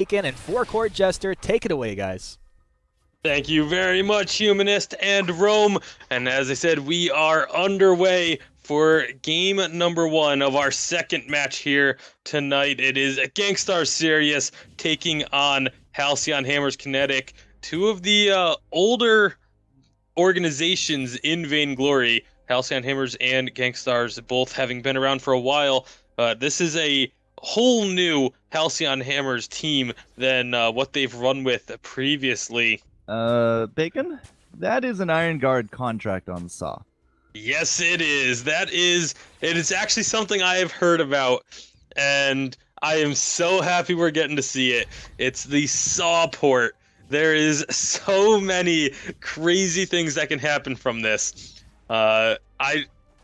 Bacon and Forecourt Jester, take it away, guys. Thank you very much, Humanist and Rome. And as I said, we are underway for game number 1 of our second match here tonight. It is Gangstar Serus taking on Halcyon Hammer's Kinetic, two of the older organizations in Vainglory. Halcyon Hammers and GankStars both having been around for a while. This is a whole new Halcyon Hammers team than what they've run with previously. Bacon? That is an Iron Guard contract on Saw. Yes, it is. It is actually something I have heard about, and I am so happy we're getting to see it. It's the Saw port. There is so many crazy things that can happen from this.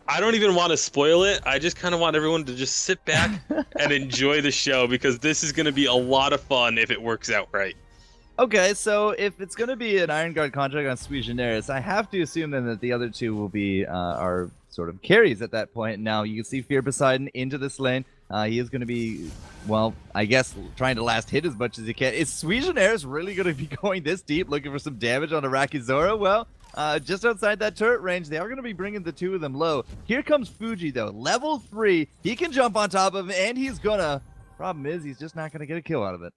I don't even want to spoil it. I just kind of want everyone to just sit back and enjoy the show, because this is going to be a lot of fun if it works out right. Okay, so if it's going to be an Iron Guard contract on Sui Generis, I have to assume then that the other two will be our sort of carries at that point. Now, you can see Fear Poseidon into this lane. He is going to be, well, I guess, trying to last hit as much as he can. Is Sui Generis really going to be going this deep, looking for some damage on Arakizora? Well, just outside that turret range, they are going to be bringing the two of them low. Here comes Fuji, though. Level 3. He can jump on top of him, and he's going to. Problem is, he's just not going to get a kill out of it.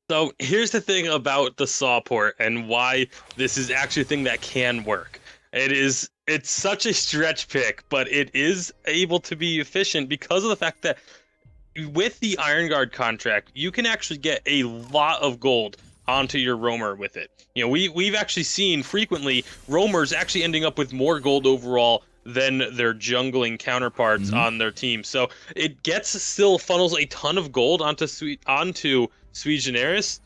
So here's the thing about the Saw port and why this is actually a thing that can work. It's such a stretch pick, but it is able to be efficient because of the fact that with the Iron Guard contract, you can actually get a lot of gold onto your roamer with it. You know, we've actually seen frequently roamers actually ending up with more gold overall than their jungling counterparts on their team. So it still funnels a ton of gold onto Sui Generis,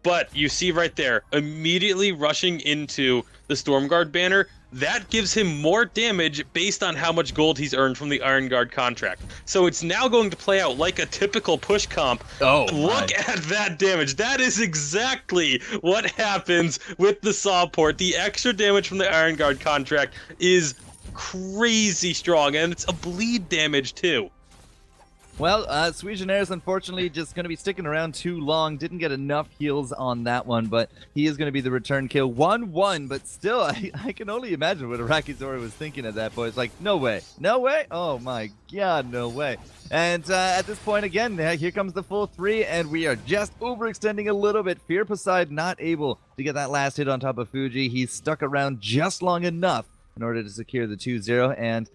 but you see right there, immediately rushing into the Stormguard banner, that gives him more damage based on how much gold he's earned from the Iron Guard contract. So it's now going to play out like a typical push comp. Oh, look at that damage. That is exactly what happens with the Saw port. The extra damage from the Iron Guard contract is crazy strong, and it's a bleed damage too. Well, Sui Generis, unfortunately, just going to be sticking around too long. Didn't get enough heals on that one, but he is going to be the return kill. 1-1, but still, I can only imagine what Arakizora was thinking at that point. It's like, no way. No way? Oh my god, no way. And at this point, again, here comes the full 3, and we are just overextending a little bit. Fear Poseidon not able to get that last hit on top of Fuji. He's stuck around just long enough in order to secure the 2-0, and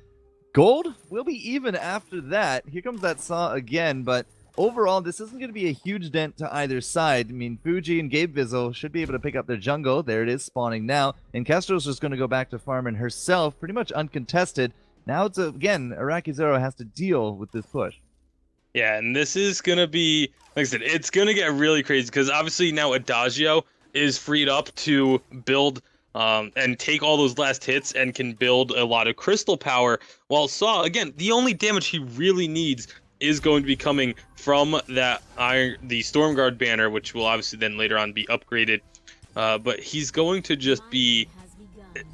gold will be even after that. Here comes that Saw again, but overall, this isn't going to be a huge dent to either side. I mean, Fuji and Gabe Vizzle should be able to pick up their jungle. There it is, spawning now. And Castro's just going to go back to farming herself, pretty much uncontested. Now it's, again, Arakizora has to deal with this push. Yeah, and this is going to be, like I said, it's going to get really crazy, because obviously now Adagio is freed up to build and take all those last hits and can build a lot of crystal power, while Saw, again, the only damage he really needs is going to be coming from the Stormguard banner, which will obviously then later on be upgraded. But he's going to just be,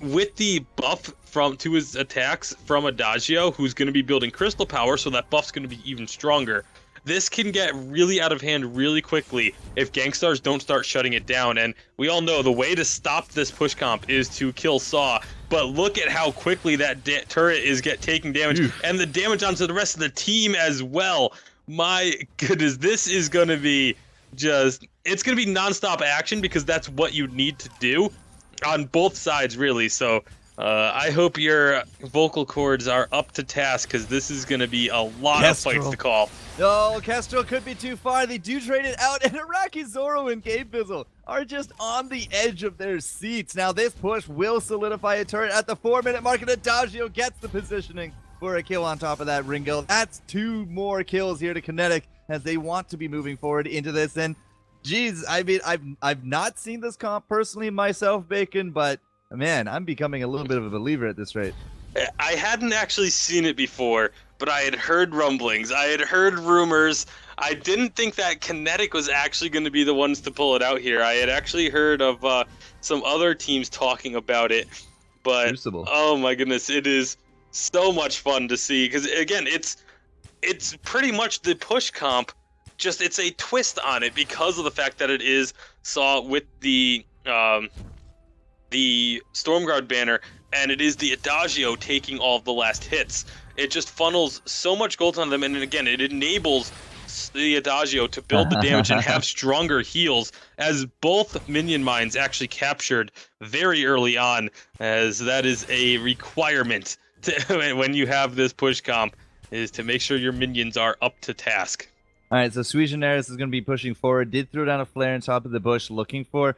with the buff to his attacks from Adagio, who's going to be building crystal power, so that buff's going to be even stronger. This can get really out of hand really quickly if GankStars don't start shutting it down, and we all know the way to stop this push comp is to kill Saw, but look at how quickly that turret is taking damage, and the damage onto the rest of the team as well. My goodness, this is going to be it's going to be nonstop action, because that's what you need to do on both sides, really. So I hope your vocal cords are up to task, because this is going to be a lot of fights to call. No, Castro could be too far. They do trade it out, and Arakizora and Gabe Vizzle are just on the edge of their seats. Now, this push will solidify a turret at the 4-minute mark, and Adagio gets the positioning for a kill on top of that Ringo. That's 2 more kills here to Kinetic as they want to be moving forward into this. And, geez, I mean, I've not seen this comp personally myself, Bacon, but, man, I'm becoming a little bit of a believer at this rate. I hadn't actually seen it before, but I had heard rumblings. I had heard rumors. I didn't think that Kinetic was actually going to be the ones to pull it out here. I had actually heard of some other teams talking about it, but Crucible. Oh my goodness, it is so much fun to see, because again, it's pretty much the push comp it's a twist on it because of the fact that it is Saw with the Stormguard banner, and it is the Adagio taking all of the last hits. It just funnels so much gold on them, and again, it enables the Adagio to build the damage and have stronger heals, as both minion mines actually captured very early on, as that is a requirement when you have this push comp, is to make sure your minions are up to task. All right, so Suigenaris is going to be pushing forward. Did throw down a flare on top of the bush, looking for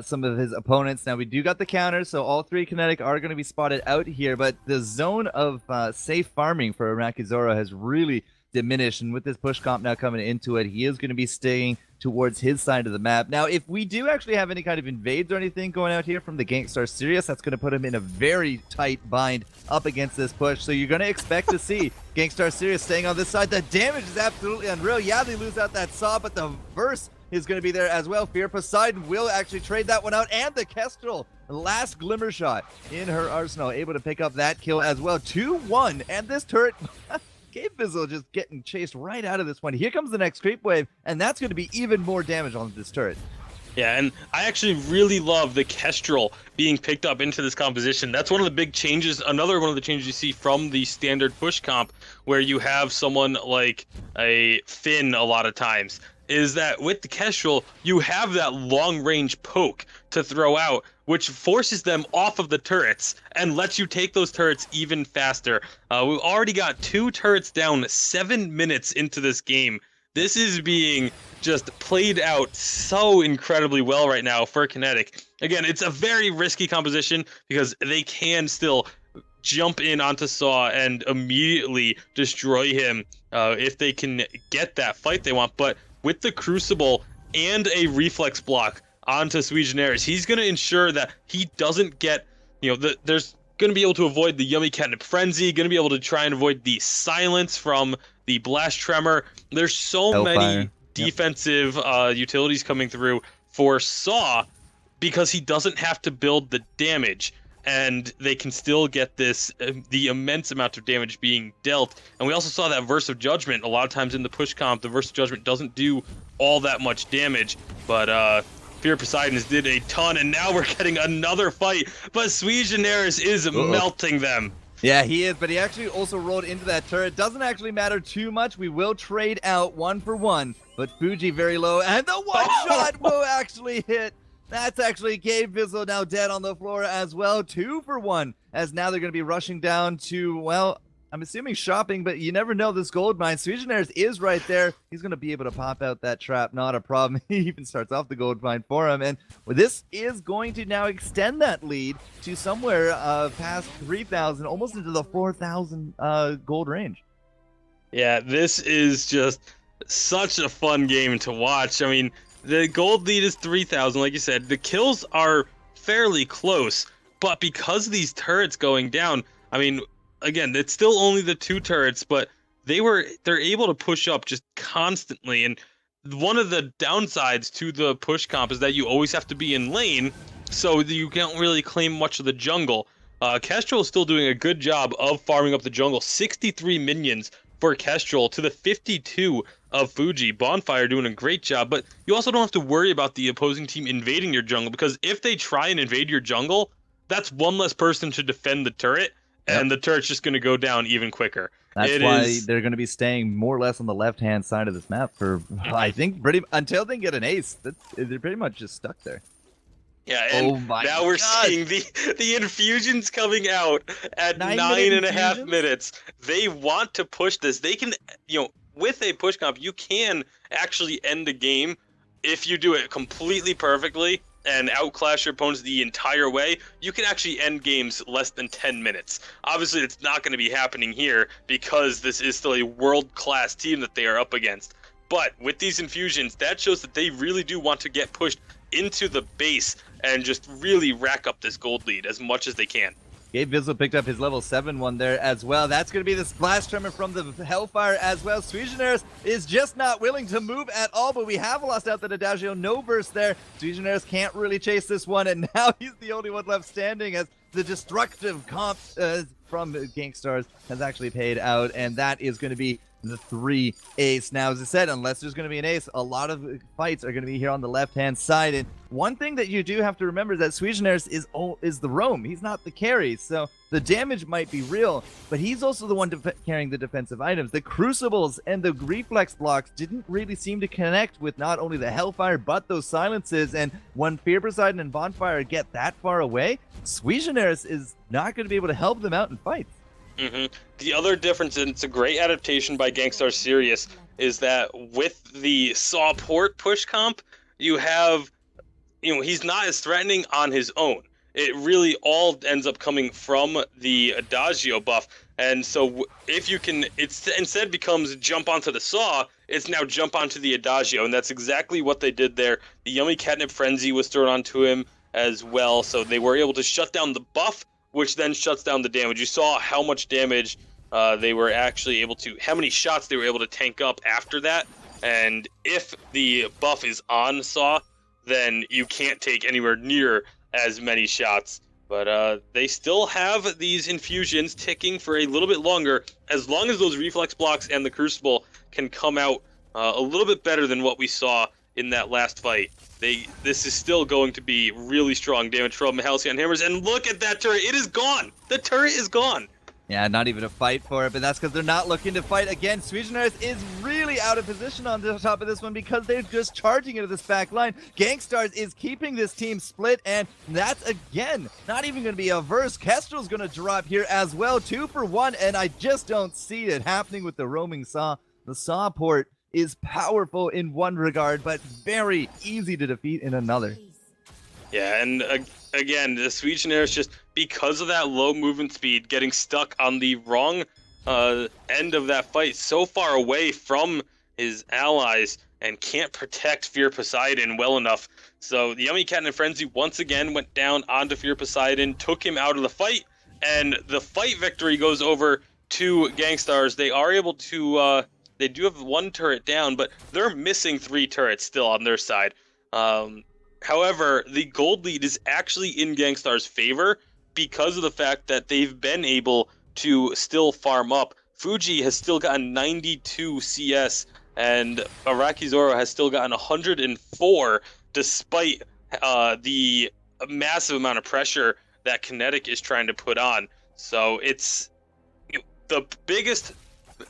some of his opponents. Now, we do got the counter, so all three Kinetic are going to be spotted out here, but the zone of safe farming for Arakizora has really diminished, and with this push comp now coming into it, he is going to be staying towards his side of the map. Now, if we do actually have any kind of invades or anything going out here from the Gangstar Serus, that's going to put him in a very tight bind up against this push. So you're going to expect to see Gangstar Serus staying on this side. The damage is absolutely unreal. Yeah, they lose out that Saw, but the verse is going to be there as well. Fear Poseidon will actually trade that one out, and the Kestrel, last glimmer shot in her arsenal, able to pick up that kill as well. 2-1, and this turret... Gabe Bizzle just getting chased right out of this one. Here comes the next creep wave, and that's going to be even more damage on this turret. Yeah, and I actually really love the Kestrel being picked up into this composition. That's one of the big changes, another one of the changes you see from the standard push comp, where you have someone like a Finn a lot of times, is that with the Kestrel, you have that long-range poke to throw out, which forces them off of the turrets and lets you take those turrets even faster. We've already got 2 turrets down 7 minutes into this game. This is being just played out so incredibly well right now for Kinetic. Again, it's a very risky composition because they can still jump in onto Saw and immediately destroy him if they can get that fight they want. But with the Crucible and a reflex block onto Suigenaris, he's going to ensure that he doesn't get, there's going to be able to avoid the Yummy Catnip Frenzy, going to be able to try and avoid the silence from the Blast Tremor. There's so many defensive utilities coming through for Saw because he doesn't have to build the damage, and they can still get this the immense amount of damage being dealt. And we also saw that Verse of Judgment. A lot of times in the push comp, the Verse of Judgment doesn't do all that much damage, but Fear Poseidon did a ton, and now we're getting another fight, but Suigenaris is melting them. Yeah, he is, but he actually also rolled into that turret. Doesn't actually matter too much. We will trade out 1 for 1, but Fuji very low, and the one shot will actually hit. That's actually Gabe Bizzle now dead on the floor as well. 2 for 1, as now they're going to be rushing down to, well, I'm assuming shopping, but you never know this gold mine. Suigenaris is right there. He's going to be able to pop out that trap. Not a problem. He even starts off the gold mine for him. And this is going to now extend that lead to somewhere past 3,000, almost into the 4,000 gold range. Yeah, this is just such a fun game to watch. I mean, the gold lead is 3,000, like you said. The kills are fairly close, but because of these turrets going down, I mean, again, it's still only the 2 turrets, but they're able to push up just constantly. And one of the downsides to the push comp is that you always have to be in lane, so you can't really claim much of the jungle. Kestrel is still doing a good job of farming up the jungle. 63 minions for Kestrel to the 52 of Fuji. Bonfire doing a great job, but you also don't have to worry about the opposing team invading your jungle, because if they try and invade your jungle, that's one less person to defend the turret, and the turret's just going to go down even quicker. That's why they're going to be staying more or less on the left-hand side of this map for, I think, until they get an ace. They're pretty much just stuck there. Yeah, and now we're seeing the infusions coming out at 9.5 minutes. They want to push this. They can, with a push comp, you can actually end a game if you do it completely perfectly and outclass your opponents the entire way. You can actually end games less than 10 minutes. Obviously, it's not going to be happening here because this is still a world-class team that they are up against. But with these infusions, that shows that they really do want to get pushed into the base and just really rack up this gold lead as much as they can. Gabe Bizzle picked up his level 7 one there as well. That's going to be the splash tremor from the Hellfire as well. Suigenaris is just not willing to move at all, but we have lost out that Adagio. No burst there. Suigenaris can't really chase this one, and now he's the only one left standing as the destructive comp from GankStars has actually paid out, and that is going to be the 3 ace. Now, as I said, unless there's going to be an ace, a lot of fights are going to be here on the left-hand side. And one thing that you do have to remember is that Sweetener's is the roam. He's not the carry, so the damage might be real, but he's also the one carrying the defensive items. The Crucibles and the Reflex blocks didn't really seem to connect with not only the Hellfire, but those silences. And when Fear Poseidon and Bonfire get that far away, Sweetener's is not going to be able to help them out in fights. The other difference, and it's a great adaptation by Gangstar Serus, is that with the Saw Port push comp, you have, he's not as threatening on his own. It really all ends up coming from the Adagio buff, and so if you can, it instead becomes jump onto the Saw, it's now jump onto the Adagio, and that's exactly what they did there. The Yummy Catnip Frenzy was thrown onto him as well, so they were able to shut down the buff, which then shuts down the damage. You saw how much damage they were actually able to, how many shots they were able to tank up after that. And if the buff is on Saw, then you can't take anywhere near as many shots. But they still have these infusions ticking for a little bit longer, as long as those reflex blocks and the Crucible can come out a little bit better than what we saw in that last fight. This is still going to be really strong damage from Halcyon Hammers, and look at that turret, it is gone! The turret is gone! Yeah, not even a fight for it, but that's because they're not looking to fight. Again, Sweetener's is really out of position on the top of this one because they're just charging into this back line. GankStars is keeping this team split, and that's, again, not even going to be a verse. Kestrel's going to drop here as well, 2 for 1, and I just don't see it happening with the roaming Saw. The Saw port is powerful in one regard, but very easy to defeat in another. Yeah, and again, the Sweetener is just, because of that low movement speed, getting stuck on the wrong end of that fight, so far away from his allies, and can't protect Fear Poseidon well enough. So the Yummy Catnip Frenzy once again went down onto Fear Poseidon, took him out of the fight, and the fight victory goes over to GankStars. They are able to... they do have 1 turret down, but they're missing 3 turrets still on their side. However, the gold lead is actually in GankStars' favor because of the fact that they've been able to still farm up. Fuji has still gotten 92 CS, and Arakizoro has still gotten 104, despite the massive amount of pressure that Kinetic is trying to put on. So it's the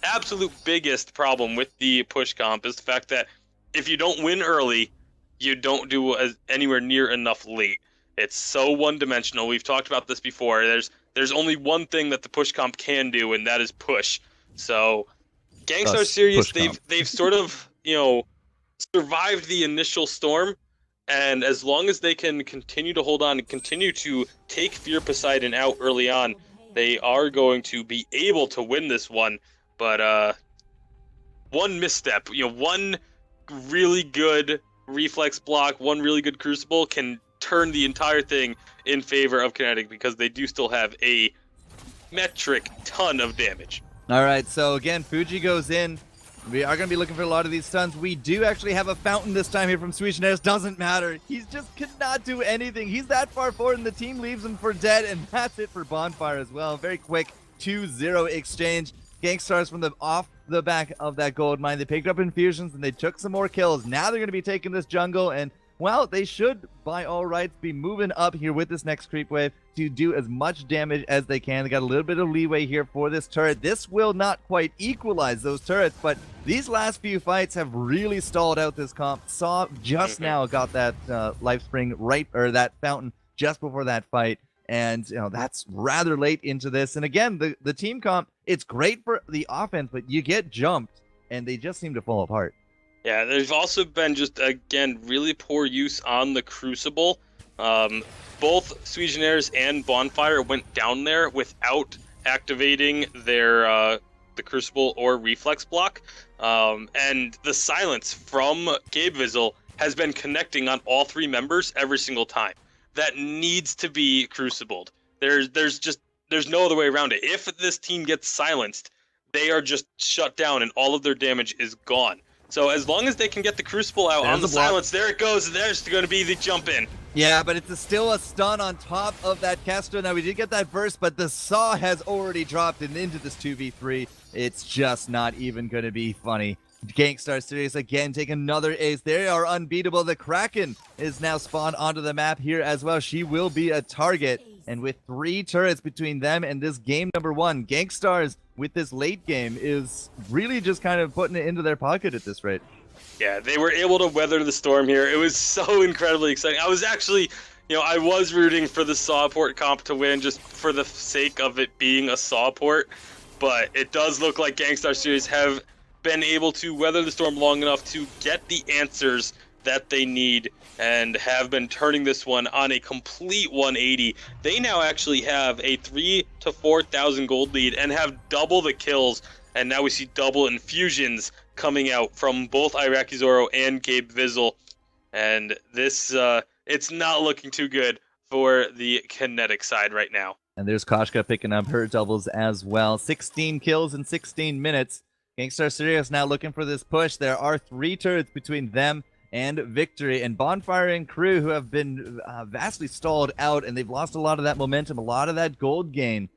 absolute biggest problem with the push comp is the fact that if you don't win early, you don't do anywhere near enough late. It's so one-dimensional. We've talked about this before. There's only one thing that the push comp can do, and that is push. So Gangstar Serus, they've sort of, survived the initial storm, and as long as they can continue to hold on and continue to take Fear Poseidon out early on, they are going to be able to win this one. But one misstep, one really good reflex block, one really good Crucible can turn the entire thing in favor of Kinetic, because they do still have a metric ton of damage. All right, so again, Fuji goes in. We are going to be looking for a lot of these stuns. We do actually have a fountain this time here from Sweetener. Doesn't matter. He's just cannot do anything. He's that far forward, and the team leaves him for dead, and that's it for Bonfire as well. Very quick 2-0 exchange. GankStars from off the back of that gold mine. They picked up infusions and they took some more kills. Now they're going to be taking this jungle, and well, they should by all rights be moving up here with this next creep wave to do as much damage as they can. They got a little bit of leeway here for this turret. This will not quite equalize those turrets, but these last few fights have really stalled out this comp. Saw just now got that life spring or that fountain just before that fight. And that's rather late into this. And again, the team comp, it's great for the offense, but you get jumped, and they just seem to fall apart. Yeah, there's also been just, again, really poor use on the Crucible. Both Sweetener's and Bonfire went down there without activating their the Crucible or Reflex block. And the silence from Gabe Vizzle has been connecting on all 3 members every single time. That needs to be crucibled. There's no other way around it. If this team gets silenced, they are just shut down and all of their damage is gone. So as long as they can get the Crucible out on the silence, there it goes. There's going to be the jump in. Yeah, but it's still a stun on top of that caster. Now, we did get that burst, but the Saw has already dropped into this 2v3. It's just not even going to be funny. GankStar Serus again take another ace. They are unbeatable. The Kraken is now spawned onto the map here as well. She will be a target. And with 3 turrets between them and this game number 1, GankStars with this late game is really just kind of putting it into their pocket at this rate. Yeah, they were able to weather the storm here. It was so incredibly exciting. I was actually, I was rooting for the Sawport comp to win just for the sake of it being a Sawport. But it does look like GankStar Serus have been able to weather the storm long enough to get the answers that they need and have been turning this one on a complete 180. They now actually have a 3,000 to 4,000 gold lead and have double the kills, and now we see double infusions coming out from both Iraqi Zoro and Gabe Vizzle, and this it's not looking too good for the Kinetic side right now. And there's Koshka picking up her doubles as well. 16 kills in 16 minutes. GankStar Serus now looking for this push. There are 3 turrets between them and victory, and Bonfire and crew who have been vastly stalled out, and they've lost a lot of that momentum, a lot of that gold gain.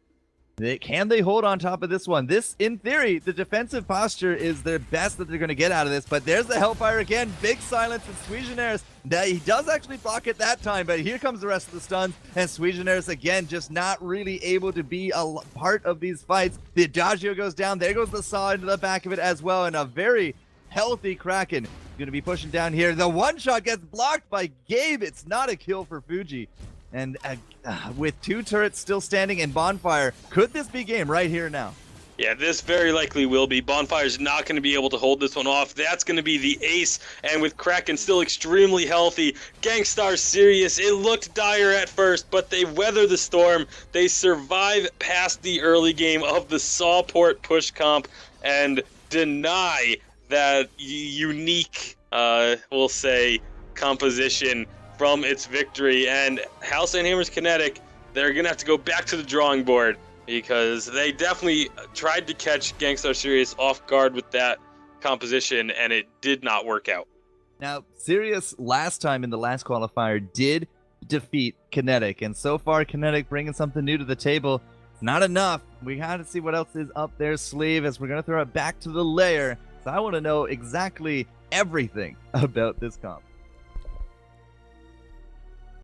Can they hold on top of this one? This, in theory, the defensive posture is their best that they're going to get out of this, but there's the Hellfire again. Big silence from Sweegenaris. He does actually block it that time, but here comes the rest of the stuns, and Sweegenaris again just not really able to be a part of these fights. The Adagio goes down. There goes the Saw into the back of it as well, and a very healthy Kraken going to be pushing down here. The one-shot gets blocked by Gabe. It's not a kill for Fuji. And with 2 turrets still standing and Bonfire, could this be game right here now? Yeah, this very likely will be. Bonfire's not going to be able to hold this one off. That's going to be the ace. And with Kraken still extremely healthy, Gangstar Serus, it looked dire at first, but they weather the storm. They survive past the early game of the Sawport push comp and deny that unique, we'll say, composition from its victory. And Hal Sandhammer's Kinetic, they're going to have to go back to the drawing board because they definitely tried to catch Gangstar Serus off guard with that composition, and it did not work out. Now, Sirius last time in the last qualifier did defeat Kinetic, and so far Kinetic bringing something new to the table. It's not enough. We got to see what else is up their sleeve as we're going to throw it back to the layer. So I want to know exactly everything about this comp.